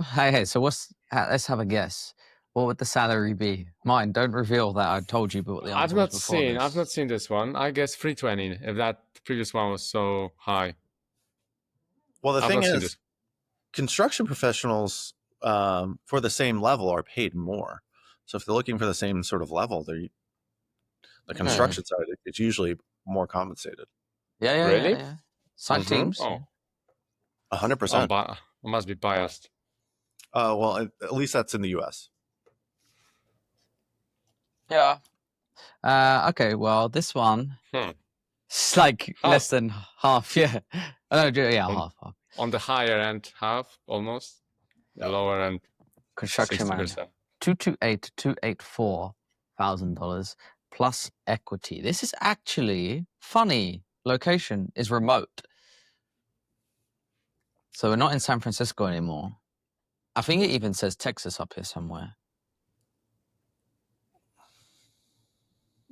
Hey, so let's have a guess. What would the salary be? Mine, don't reveal that I told you what the answer was before I've not this. seen this one. I guess 320 if that previous one was so high. Well, the I've thing not seen is, this. construction professionals for the same level are paid more. So if they're looking for the same sort of level, the Hmm. construction side it's usually more compensated. Really? Yeah. Site Mm-hmm. teams, yeah. Oh, 100%. I must be biased. Well, at least that's in the U.S. Yeah. Okay, well, this one, Hmm. it's like less Half than half, yeah. Oh, no, yeah, on half. on the higher end, half almost. The Yeah. lower end, Construction manager. 60%. $284,000 plus equity. This is actually funny. Location is remote. So we're not in San Francisco anymore. I think it even says Texas up here somewhere.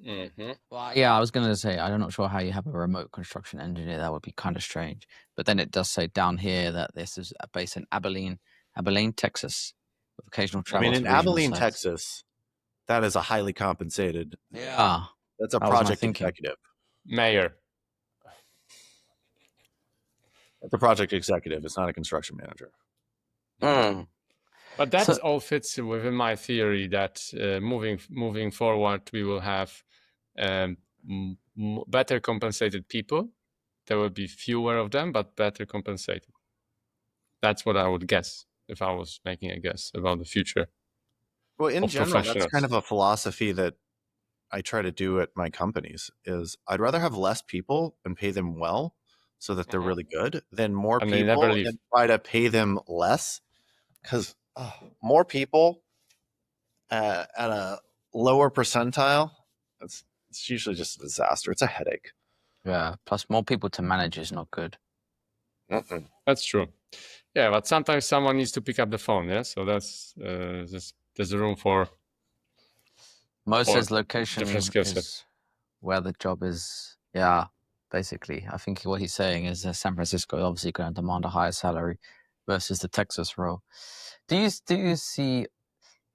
Mm-hmm. Well, yeah, I was going to say, I'm not sure how you have a remote construction engineer. That would be kind of strange. But then it does say down here that this is based in Abilene, Texas, with occasional I travel mean, to in regional Abilene, sites. Texas, that is a highly compensated. Yeah, That's a that was my project thinking. executive. Mayor. It's a project executive. It's not a construction manager. Mm. But that So, all fits within my theory that moving forward, we will have better compensated people. There will be fewer of them, but better compensated. That's what I would guess if I was making a guess about the future Well, in of general, that's kind professionals. of a philosophy that I try to do at my companies is I'd rather have less people and pay them well so that they're Mhm. really good than more And they never people leave. and try to pay them less because more people at a lower percentile, it's usually just a disaster. It's a headache. yeah, plus more people to manage is not good. Mm-mm. That's true. Yeah, but sometimes someone needs to pick up the phone. Yeah, so that's there's room for Moses' different location skill set. is where the job is. Yeah, basically. I think what he's saying is that San Francisco is obviously going to demand a higher salary versus the Texas role. Do you see?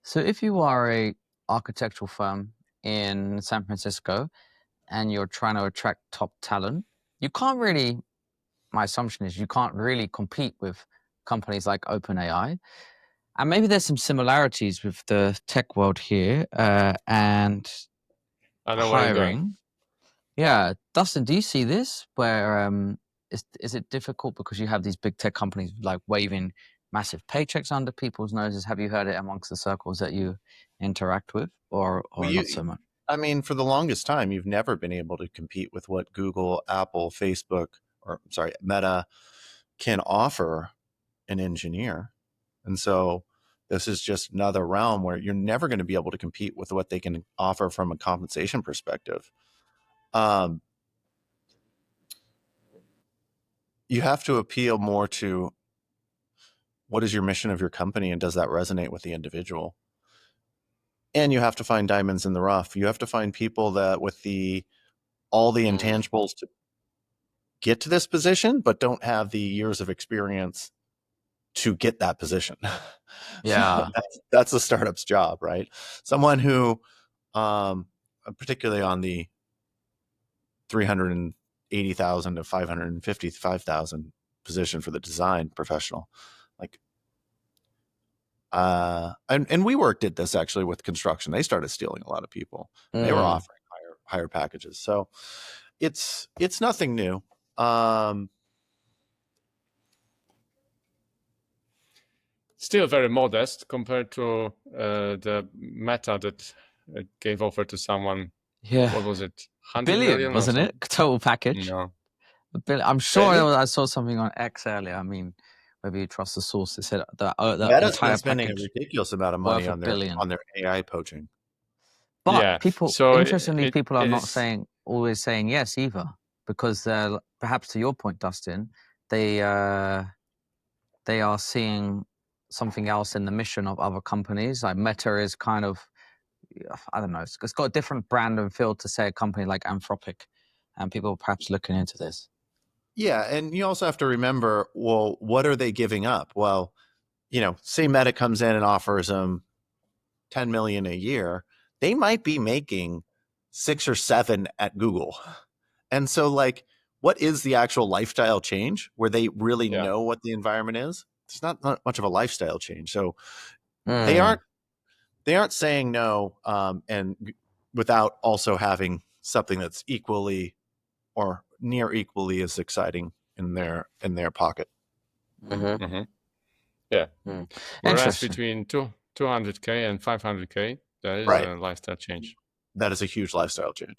So if you are a architectural firm in San Francisco and you're trying to attract top talent, you can't really. My assumption is you can't really compete with companies like OpenAI. And maybe there's some similarities with the tech world here and I know where you're going. hiring. Yeah, Dustin, do you see this where is it difficult because you have these big tech companies like waving massive paychecks under people's noses? Have you heard it amongst the circles that you interact with, Well, or not so much? I mean, for the longest time, you've never been able to compete with what Google, Apple, Facebook, or sorry, Meta can offer an engineer. And so this is just another realm where you're never going to be able to compete with what they can offer from a compensation perspective. Um, you have to appeal more to what is your mission of your company and does that resonate with the individual? And you have to find diamonds in the rough. You have to find people that with the all the Mm. intangibles to get to this position, but don't have the years of experience to get that position. Yeah. That's the startup's job, right? Someone who, particularly on the 380,000 to 555,000 position for the design professional, like, and WeWork did this actually with construction. They started stealing a lot of people. They were Mm. offering higher packages, so it's nothing new. Um, Still very modest compared to the Meta that gave offer to someone. Yeah. What was it? A 100 billion, million or wasn't it? something? Total package. No, A billion. I'm sure really? I saw something on X earlier. I mean, whether you trust the source, it said the Meta's been entire spending a package ridiculous amount of money worth a on their billion. AI poaching. But Yeah. people, So interestingly, people are it not is. always saying yes either, because perhaps to your point, Dustin, they uh, they are seeing something else in the mission of other companies. Like Meta is kind of, I don't know, it's got a different brand and feel to say a company like Anthropic, and people are perhaps looking into this. Yeah, and you also have to remember, well, what are they giving up? Well, say Meta comes in and offers them 10 million a year, they might be making 6 or 7 at Google. And so, like, what is the actual lifestyle change where they really know what the environment is? It's not much of a lifestyle change. So they aren't saying no, and without also having something that's equally or near equally as exciting in their pocket. Yeah. Whereas Interesting. between 200K and 500K, there is Right. a lifestyle change. That is a huge lifestyle change.